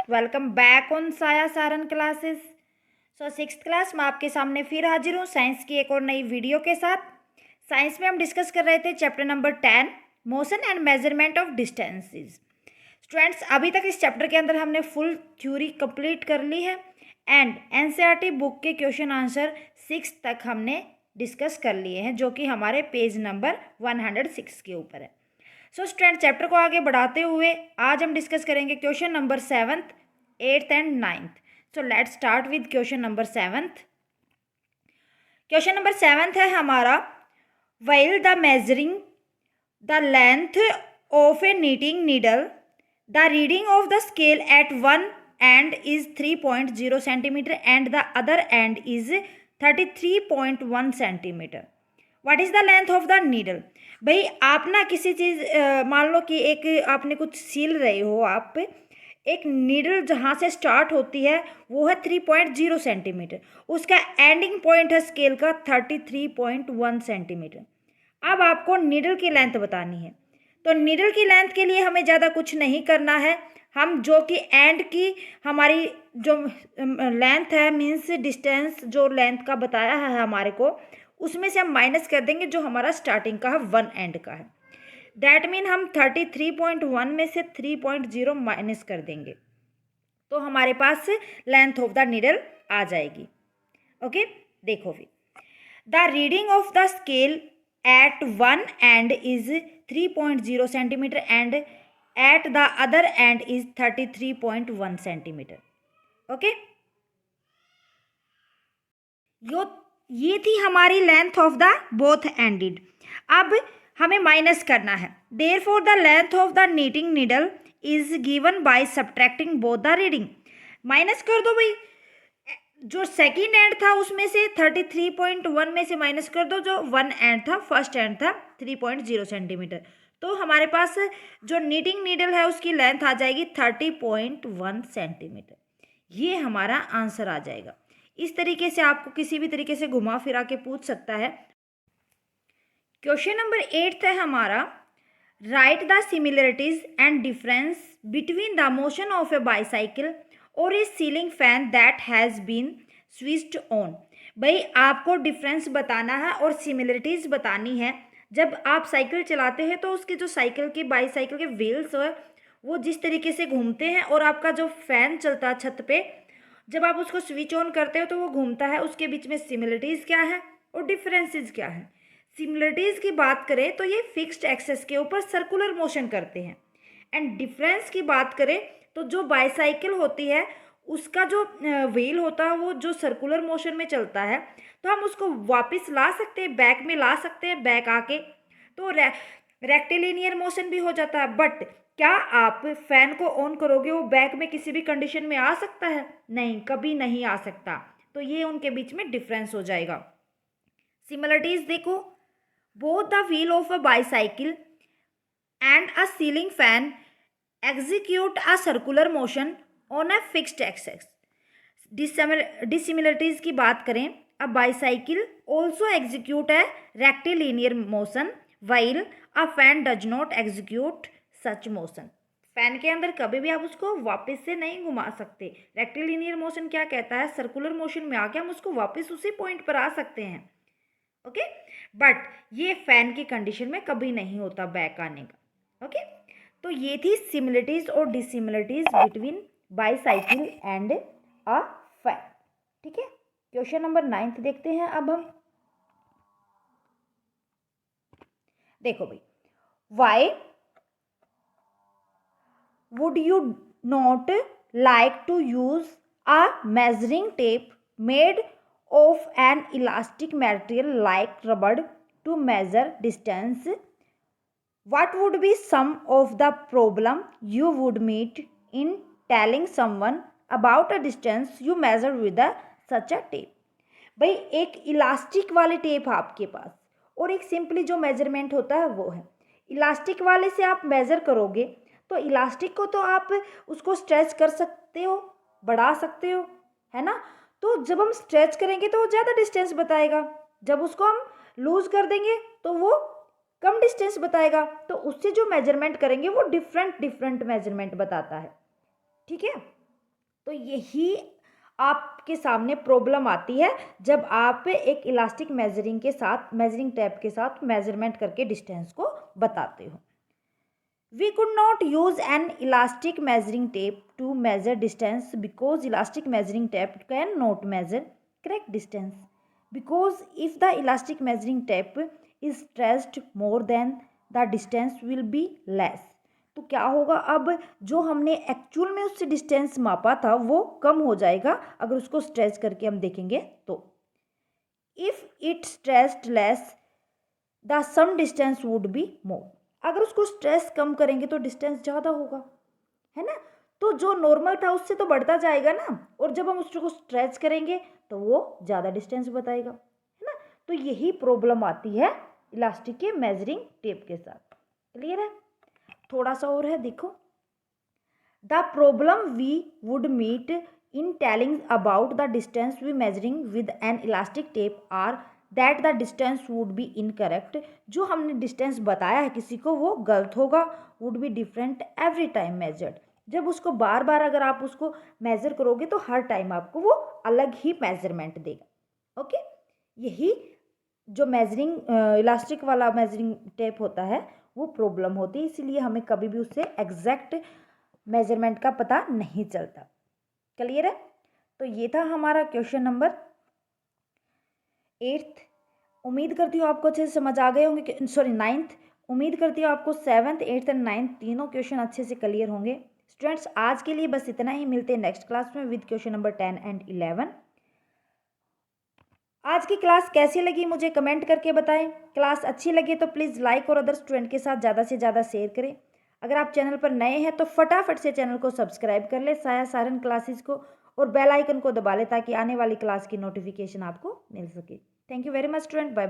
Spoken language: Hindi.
वेलकम बैक ऑन साया सारन क्लासेस। सिक्स्थ क्लास में आपके सामने फिर हाजिर हूँ साइंस की एक और नई वीडियो के साथ। साइंस में हम डिस्कस कर रहे थे chapter number 10 motion and measurement of distances. Students, अभी तक इस चैप्टर के अंदर हमने फुल थ्योरी कंप्लीट कर ली है एंड एनसीईआरटी बुक के क्वेश्चन आंसर 6 तक हमने डिस्कस कर लिए हैं, जो कि हमारे पेज नंबर 106 के ऊपर है। स्टूडेंट, चैप्टर को आगे बढ़ाते हुए आज हम डिस्कस करेंगे question number 7th, 8th and 9th। Let's start with question number 7th। Question number 7th है हमारा, while the measuring the length of A knitting needle the reading of the scale eight one and is 3.0 centimetre and the other and is 33.1 centimetre. What is the length of the needle? भाई आप ना किसी चीज़ मान लो कि एक आपने कुछ सील रहे हो, आप एक नीडल जहाँ से स्टार्ट होती है वो है 3.0 सेंटीमीटर, उसका एंडिंग पॉइंट है स्केल का 33.1 सेंटीमीटर। अब आपको नीडल की लेंथ बतानी है, तो नीडल की लेंथ के लिए हमें ज़्यादा कुछ नहीं करना है। हम जो कि एंड की हमारी जो लेंथ है मीन्स डिस्टेंस जो लेंथ का बताया है हमारे को, उसमें से हम माइनस कर देंगे जो हमारा स्टार्टिंग का है वन एंड का है। दैट मीन हम 33.1 में से 3.0 माइनस कर देंगे तो हमारे पास लेंथ ऑफ द नीडल आ जाएगी। ओके, देखो फिर the reading of the scale eight one and is 3.0 centimetre and at the other and is 33.1 centimetre. Okay, ये थी हमारी length of the both ended. अब हमें माइनस करना है। Therefore the length of the knitting needle is given by subtracting both the reading. Minus कर दो भाई, जो सेकंड एंड था उसमें से 33.1 में से माइनस कर दो जो वन एंड था, फर्स्ट एंड था 3.0 सेंटीमीटर, तो हमारे पास जो नीटिंग नीडल है उसकी लेंथ आ जाएगी 30.1 सेंटीमीटर। ये हमारा आंसर आ जाएगा। इस तरीके से आपको किसी भी तरीके से घुमा फिरा के पूछ सकता है। क्वेश्चन नंबर 8 है हमारा, write the similarities and difference between the motion of a bicycle और a ceiling fan that has been switched on. भाई आपको डिफरेंस बताना है और सिमिलरिटीज बतानी है। जब आप साइकिल चलाते हैं तो उसके जो साइकिल के बाईसाइकिल के व्हील्स है वो जिस तरीके से घूमते हैं और आपका जो फैन चलता है छत पे, जब आप उसको स्विच ऑन करते हो तो वो घूमता है। उसके बीच में सिमिलरिटीज़ क्या है और डिफरेंसेस क्या है? सिमिलरिटीज़ की बात करें तो ये फिक्स्ड एक्सेस के ऊपर सर्कुलर मोशन करते हैं, एंड डिफरेंस की बात करें तो जो बाईसाइकिल होती है उसका जो व्हील होता है वो जो सर्कुलर मोशन में चलता है, तो हम उसको वापस ला सकते हैं, बैक में ला सकते हैं, बैक आके तो रेक्टिलिनियर मोशन भी हो जाता है। बट क्या आप फैन को ऑन करोगे वो बैक में किसी भी कंडीशन में आ सकता है? नहीं, कभी नहीं आ सकता। तो ये उनके बीच में डिफरेंस हो जाएगा। सिमिलरिटीज देखो, both the wheel of a bicycle and a ceiling fan execute a circular motion on a fixed axis. Dissimilarities की बात करें, a bicycle also execute a rectilinear motion while a fan does not execute such motion. Fan के अंदर कभी भी आप उसको वापस से नहीं घुमा सकते। रेक्टिलिनियर मोशन क्या कहता है, सर्कुलर मोशन में आके हम उसको वापस उसी पॉइंट पर आ सकते हैं। ओके, बट ये फैन की कंडीशन में कभी नहीं होता बैक आने का। ओके, तो ये थी सिमिलरिटीज और dissimilarities between bicycle and a fan. ठीक है, क्वेश्चन नंबर 9 देखते हैं अब हम। देखो भाई, Y would you not like to use a measuring tape made of an elastic material like rubber to measure distance? What would be some of the problem you would meet in telling someone about a distance you measure with such a tape? भाई एक इलास्टिक वाली टेप आपके पास और एक सिंपली जो मेजरमेंट होता है वो है। इलास्टिक वाले से आप मेज़र करोगे तो इलास्टिक को तो आप उसको स्ट्रेच कर सकते हो, बढ़ा सकते हो, है ना। तो जब हम स्ट्रेच करेंगे तो वो ज़्यादा डिस्टेंस बताएगा, जब उसको हम लूज़ कर देंगे तो वो कम डिस्टेंस बताएगा। तो उससे जो मेजरमेंट करेंगे वो डिफरेंट मेजरमेंट बताता है। ठीक है, तो यही आपके सामने प्रॉब्लम आती है जब आप एक इलास्टिक मेजरिंग टेप के साथ मेजरमेंट करके डिस्टेंस को बताते हो। We could not use an elastic measuring tape to measure distance because elastic measuring tape cannot measure correct distance. Because if the elastic measuring tape is stretched more than the distance will be less. तो क्या होगा, अब जो हमने एक्चुअल में उससे डिस्टेंस मापा था वो कम हो जाएगा अगर उसको स्ट्रेच करके हम देखेंगे तो। If it stretched less the some distance would be more. अगर उसको स्ट्रेस कम करेंगे तो डिस्टेंस ज़्यादा होगा, है ना। तो जो नॉर्मल था उससे तो बढ़ता जाएगा ना, और जब हम उसको स्ट्रेच करेंगे तो वो ज़्यादा डिस्टेंस बताएगा, है ना। तो यही प्रॉब्लम आती है इलास्टिक के मेजरिंग टेप के साथ। क्लियर है। थोड़ा सा और है, देखो। The problem we would meet in telling about the distance we measuring with an elastic tape are that the distance would be incorrect. जो हमने डिस्टेंस बताया है किसी को वो गलत होगा। Would be different every time measured. जब उसको बार बार अगर आप उसको मेज़र करोगे तो हर टाइम आपको वो अलग ही मेजरमेंट देगा। ओके, यही जो मेजरिंग इलास्टिक वाला मेजरिंग टेप होता है वो प्रॉब्लम होती है, इसीलिए हमें कभी भी उससे एग्जैक्ट मेजरमेंट का पता नहीं चलता। क्लियर है। तो ये था हमारा क्वेश्चन नंबर 8th। उम्मीद करती हूँ आपको अच्छे से समझ आ गए होंगे, सॉरी 9th। उम्मीद करती हूँ आपको 7th 8th एंड 9th तीनों क्वेश्चन अच्छे से क्लियर होंगे। स्टूडेंट्स, आज के लिए बस इतना ही। मिलते हैं नेक्स्ट क्लास में विद क्वेश्चन नंबर 10 एंड 11। आज की क्लास कैसी लगी मुझे कमेंट करके बताएं। क्लास अच्छी लगी तो प्लीज़ लाइक और अदर स्टूडेंट के साथ ज़्यादा से ज़्यादा शेयर करें। अगर आप चैनल पर नए हैं तो फटाफट से चैनल को सब्सक्राइब कर ले साया सारन क्लासेस को, और बेल आइकन को दबा ले ताकि आने वाली क्लास की नोटिफिकेशन आपको मिल सके। Thank you very much student. Bye.